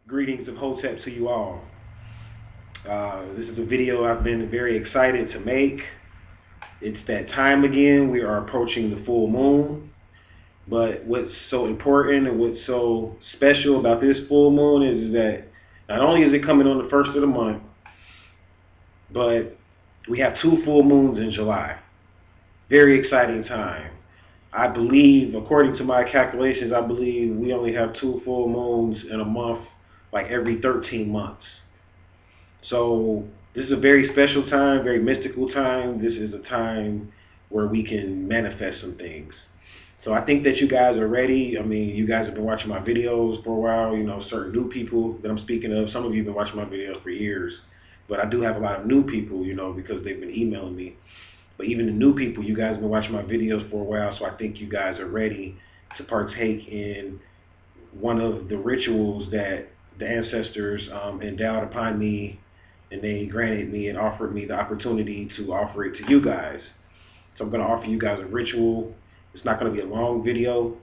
Greetings of Hotep to you all. This is a video I've been very excited to make. It's that time again. We are approaching the full moon. But what's so important and what's so special about this full moon is that not only is it coming on the first of the month, but we have two full moons in July. Very exciting time. I believe, according to my calculations, I believe we only have two full moons in a month, like every 13 months. So this is a very special time, very mystical time. This is a time where we can manifest some things. So I think that you guys are ready. I mean, you guys have been watching my videos for a while, certain new people that I'm speaking of. Some of you have been watching my videos for years. But I do have a lot of new people, because they've been emailing me. But even the new people, you guys have been watching my videos for a while, so I think you guys are ready to partake in one of the rituals that the ancestors endowed upon me, and they granted me and offered me the opportunity to offer it to you guys. So I'm going to offer you guys a ritual. It's not going to be a long video.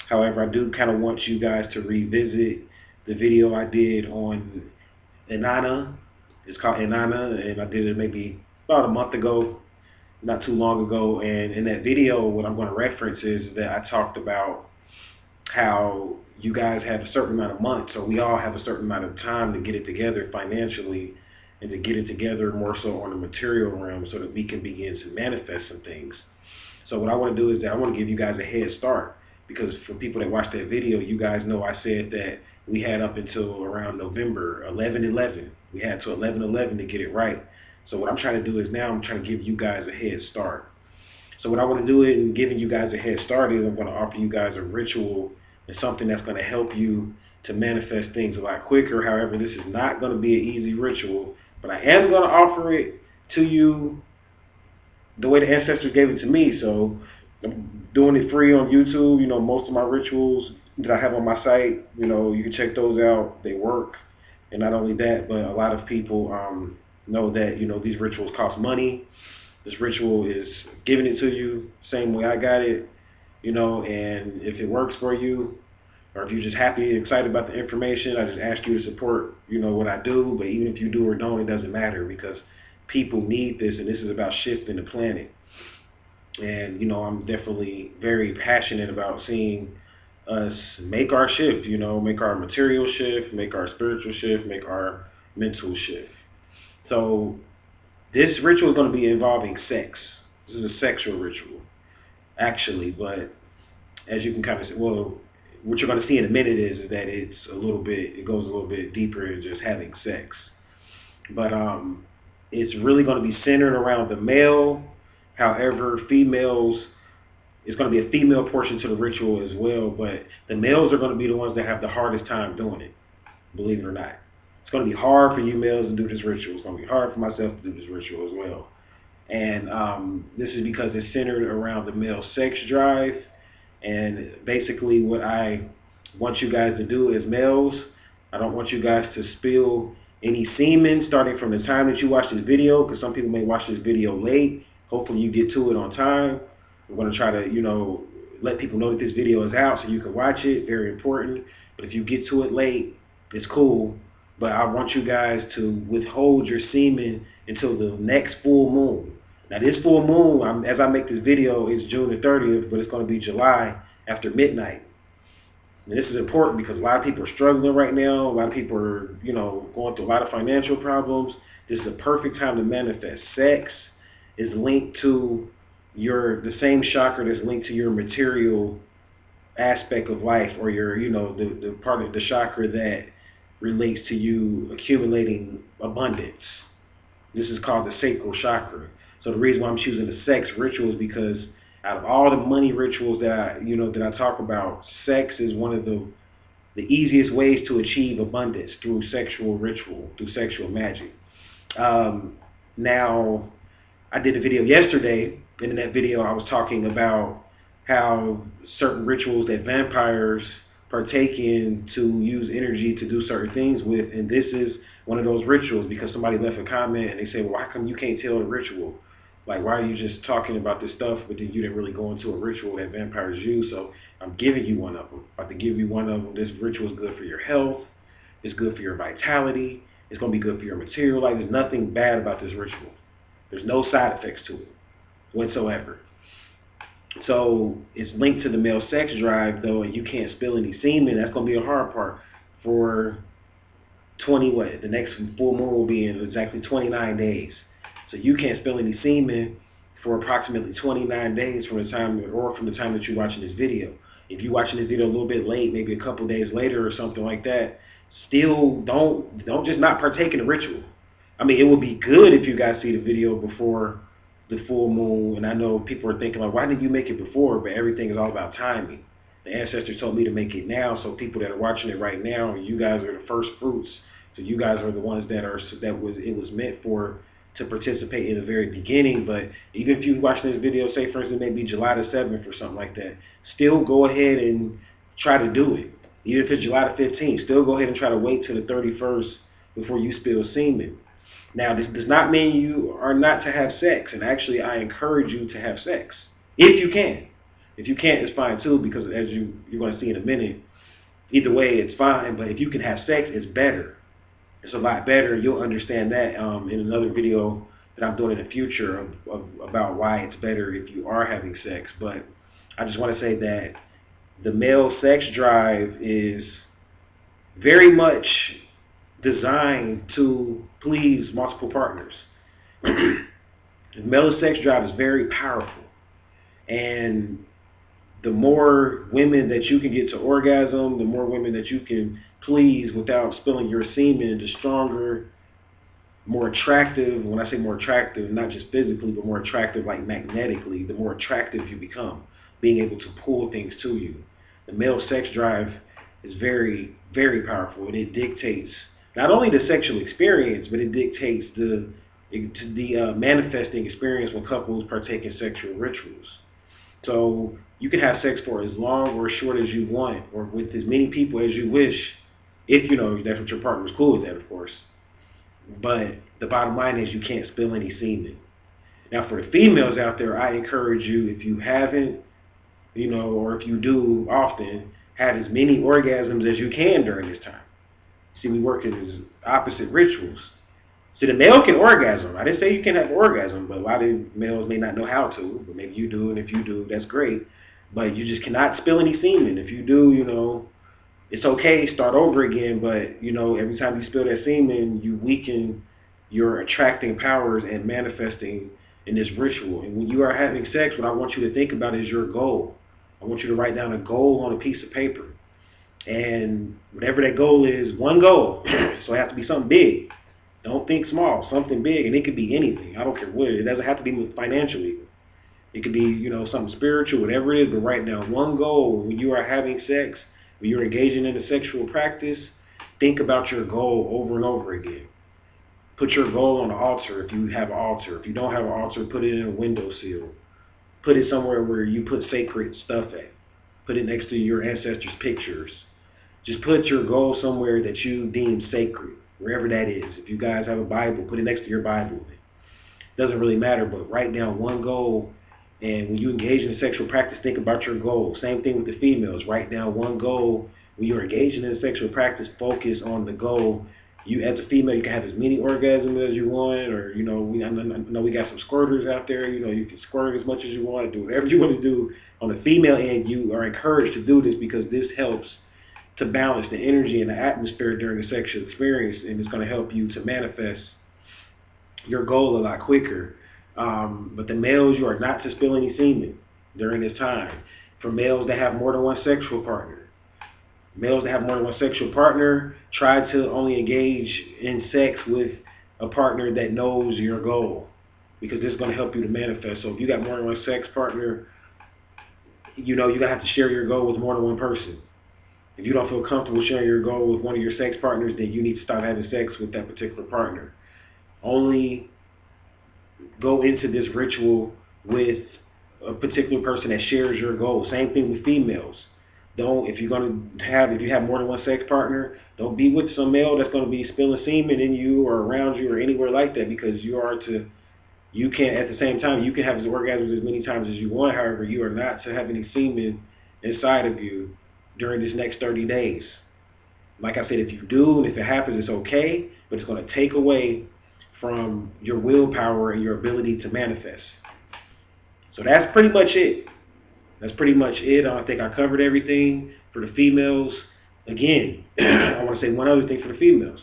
However, I do kind of want you guys to revisit the video I did on Inanna. It's called Inanna, and I did it maybe about a month ago, not too long ago. And in that video, what I'm going to reference is that I talked about how you guys have a certain amount of months, or we all have a certain amount of time to get it together financially and to get it together more so on the material realm so that we can begin to manifest some things. So what I want to do is that I want to give you guys a head start, because for people that watched that video, you guys know I said that we had up until around November 11/11. We had to 11/11 to get it right. So what I'm trying to do is now I'm trying to give you guys a head start. So what I want to do in giving you guys a head start is I'm going to offer you guys a ritual and something that's going to help you to manifest things a lot quicker. However, this is not going to be an easy ritual, but I am going to offer it to you the way the ancestors gave it to me. So I'm doing it free on YouTube. Most of my rituals that I have on my site, you can check those out. They work. And not only that, but a lot of people know that, these rituals cost money. This ritual is giving it to you same way I got it, and if it works for you, or if you're just happy and excited about the information, I just ask you to support, what I do. But even if you do or don't, it doesn't matter, because people need this, and this is about shifting the planet. And, I'm definitely very passionate about seeing us make our shift, make our material shift, make our spiritual shift, make our mental shift. So this ritual is going to be involving sex. This is a sexual ritual, actually, but as you can kind of see, well, what you're going to see in a minute is that it goes a little bit deeper than just having sex. But it's really going to be centered around the male. However, females, it's going to be a female portion to the ritual as well, but the males are going to be the ones that have the hardest time doing it, believe it or not. It's going to be hard for you males to do this ritual. It's going to be hard for myself to do this ritual as well. And this is because it's centered around the male sex drive. And basically what I want you guys to do as males, I don't want you guys to spill any semen starting from the time that you watch this video, because some people may watch this video late. Hopefully you get to it on time. We're going to try to, let people know that this video is out so you can watch it. Very important. But if you get to it late, it's cool. But I want you guys to withhold your semen until the next full moon. Now this full moon, as I make this video, is June the 30th, but it's going to be July after midnight. And this is important because a lot of people are struggling right now. A lot of people are, going through a lot of financial problems. This is a perfect time to manifest. Sex is linked to the same chakra that's linked to your material aspect of life, or your, the part of the chakra that relates to you accumulating abundance. This is called the sacral chakra. So the reason why I'm choosing the sex ritual is because out of all the money rituals that I talk about, sex is one of the easiest ways to achieve abundance through sexual ritual, through sexual magic. Now, I did a video yesterday, and in that video I was talking about how certain rituals that vampires partake in to use energy to do certain things with, and this is one of those rituals, because somebody left a comment and they say, well, how come you can't tell the ritual? Like, why are you just talking about this stuff, but then you didn't really go into a ritual that vampires use? So I'm giving you one of them. I'm about to give you one of them. This ritual is good for your health. It's good for your vitality. It's going to be good for your material life. There's nothing bad about this ritual. There's no side effects to it whatsoever. So it's linked to the male sex drive, though, and you can't spill any semen. That's going to be a hard part for the next full moon will be in exactly 29 days. So you can't spill any semen for approximately 29 days from the time that you're watching this video. If you're watching this video a little bit late, maybe a couple days later or something like that, still don't just not partake in the ritual. I mean, it would be good if you guys see the video before the full moon, and I know people are thinking like, why didn't you make it before? But everything is all about timing. The ancestors told me to make it now, so people that are watching it right now, you guys are the first fruits. So you guys are the ones it was meant for to participate in the very beginning. But even if you're watching this video, say for instance maybe July the 7th or something like that, still go ahead and try to do it. Even if it's July the 15th, still go ahead and try to wait till the 31st before you spill semen. Now, this does not mean you are not to have sex, and actually I encourage you to have sex, if you can. If you can't, it's fine too, because as you're going to see in a minute, either way it's fine, but if you can have sex, it's better. It's a lot better. You'll understand that in another video that I'm doing in the future about why it's better if you are having sex. But I just want to say that the male sex drive is very much designed to please multiple partners. The male sex drive is very powerful, and the more women that you can get to orgasm, the more women that you can please without spilling your semen, the stronger, more attractive. When I say more attractive, not just physically, but more attractive like magnetically, the more attractive you become, being able to pull things to you. The male sex drive is very, very powerful, and it dictates not only the sexual experience, but it dictates the manifesting experience when couples partake in sexual rituals. So you can have sex for as long or as short as you want, or with as many people as you wish, if you know that's what your partner's cool with that, of course. But the bottom line is you can't spill any semen. Now for the females out there, I encourage you, if you haven't, or if you do often, have as many orgasms as you can during this time. See, we work as opposite rituals. See, the male can orgasm. I didn't say you can't have orgasm, but a lot of males may not know how to, but maybe you do, and if you do, that's great. But you just cannot spill any semen. If you do, it's okay, start over again, but, every time you spill that semen, you weaken your attracting powers and manifesting in this ritual. And when you are having sex, what I want you to think about is your goal. I want you to write down a goal on a piece of paper. And whatever that goal is, one goal, so it has to be something big. Don't think small, something big, and it could be anything. I don't care what it is. It doesn't have to be financial even. It could be, something spiritual, whatever it is, but write down one goal. When you are having sex, when you're engaging in a sexual practice, think about your goal over and over again. Put your goal on the altar if you have an altar. If you don't have an altar, put it in a windowsill. Put it somewhere where you put sacred stuff at. Put it next to your ancestors' pictures. Just put your goal somewhere that you deem sacred, wherever that is. If you guys have a Bible, put it next to your Bible. It doesn't really matter, but write down one goal. And when you engage in sexual practice, think about your goal. Same thing with the females. Write down one goal. When you're engaging in sexual practice, focus on the goal. You, as a female, you can have as many orgasms as you want, or, I know we got some squirters out there. You can squirt as much as you want, do whatever you want to do. On the female end, you are encouraged to do this because this helps to balance the energy and the atmosphere during the sexual experience, and it's going to help you to manifest your goal a lot quicker. But the males, you are not to spill any semen during this time. For males that have more than one sexual partner, try to only engage in sex with a partner that knows your goal, because this is going to help you to manifest. So if you got more than one sex partner, you're going to have to share your goal with more than one person. If you don't feel comfortable sharing your goal with one of your sex partners, then you need to stop having sex with that particular partner. Only go into this ritual with a particular person that shares your goal. Same thing with females. If you have more than one sex partner, don't be with some male that's going to be spilling semen in you or around you or anywhere like that, because you can't, at the same time, you can have orgasms as many times as you want. However, you are not to have any semen inside of you during this next 30 days. Like I said, if you do, and if it happens, it's okay, but it's going to take away from your willpower and your ability to manifest. So that's pretty much it. That's pretty much it. I think I covered everything for the females. Again, I want to say one other thing for the females.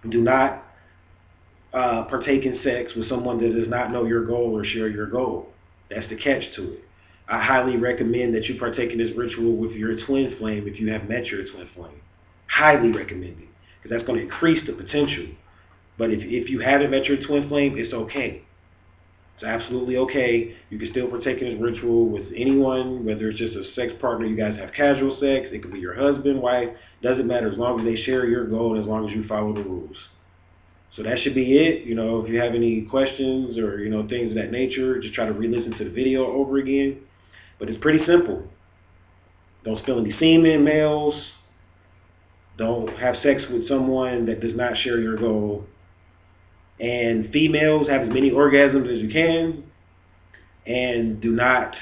Do not partake in sex with someone that does not know your goal or share your goal. That's the catch to it. I highly recommend that you partake in this ritual with your twin flame if you have met your twin flame. Highly recommend it, because that's going to increase the potential. But if you haven't met your twin flame, it's okay. It's absolutely okay. You can still partake in this ritual with anyone, whether it's just a sex partner, you guys have casual sex, it could be your husband, wife, doesn't matter, as long as they share your goal and as long as you follow the rules. So that should be it. If you have any questions or, things of that nature, just try to re-listen to the video over again. But it's pretty simple. Don't spill any semen, males. Don't have sex with someone that does not share your goal. And females, have as many orgasms as you can. And do not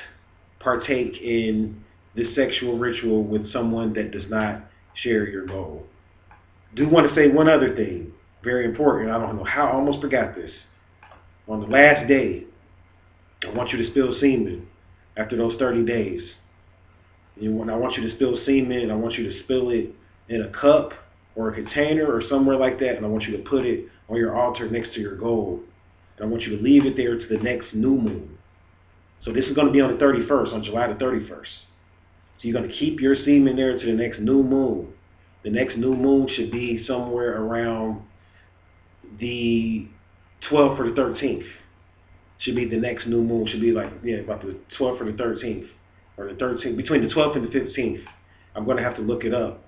partake in this sexual ritual with someone that does not share your goal. Do want to say one other thing. Very important. I don't know how I almost forgot this. On the last day, I want you to spill semen after those 30 days. I want you to spill semen. I want you to spill it in a cup or a container or somewhere like that, and I want you to put it on your altar next to your goal. And I want you to leave it there to the next new moon. So this is going to be on the 31st, on July the 31st. So you're going to keep your semen there to the next new moon. The next new moon should be somewhere around the 12th or the 13th. Should be the next new moon. Should be about the 12th or the 13th. Or the 13th, between the 12th and the 15th. I'm going to have to look it up.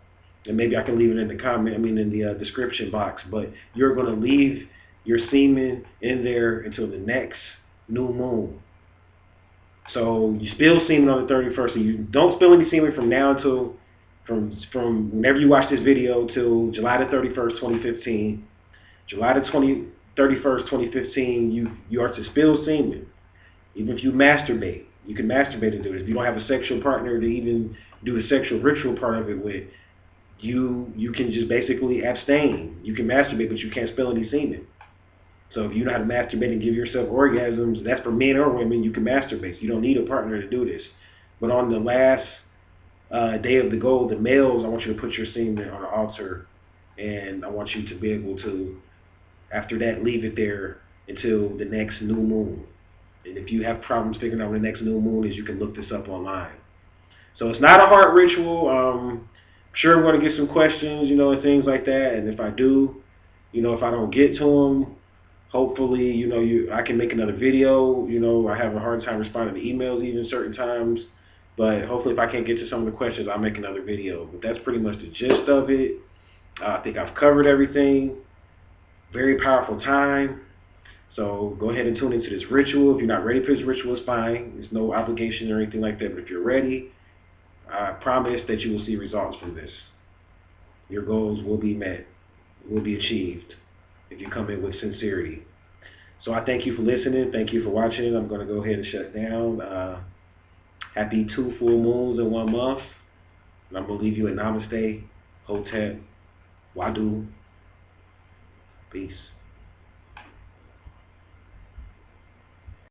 And maybe I can leave it in the description box. But you're going to leave your semen in there until the next new moon. So you spill semen on the 31st. So you don't spill any semen from now until, from whenever you watch this video till July the 31st, 2015. July the 31st, 2015, you are to spill semen. Even if you masturbate, you can masturbate and do this. If you don't have a sexual partner to even do the sexual ritual part of it with, you can just basically abstain. You can masturbate, but you can't spill any semen. So if you know how to masturbate and give yourself orgasms, that's for men or women, you can masturbate. So you don't need a partner to do this. But on the last day of the goal, the males, I want you to put your semen on the altar, and I want you to be able to, after that, leave it there until the next new moon. And if you have problems figuring out when the next new moon is, you can look this up online. So it's not a hard ritual. I'm sure we're going to get some questions, and things like that. And if I do, if I don't get to them, hopefully, I can make another video. I have a hard time responding to emails even certain times. But hopefully if I can't get to some of the questions, I'll make another video. But that's pretty much the gist of it. I think I've covered everything. Very powerful time. So go ahead and tune into this ritual. If you're not ready for this ritual, it's fine. There's no obligation or anything like that. But if you're ready, I promise that you will see results from this. Your goals will be met, will be achieved if you come in with sincerity. So I thank you for listening. Thank you for watching. I'm going to go ahead and shut down. Happy 2 full moons in 1 month. And I'm going to leave you at Namaste, Hotep, Wadu. Peace.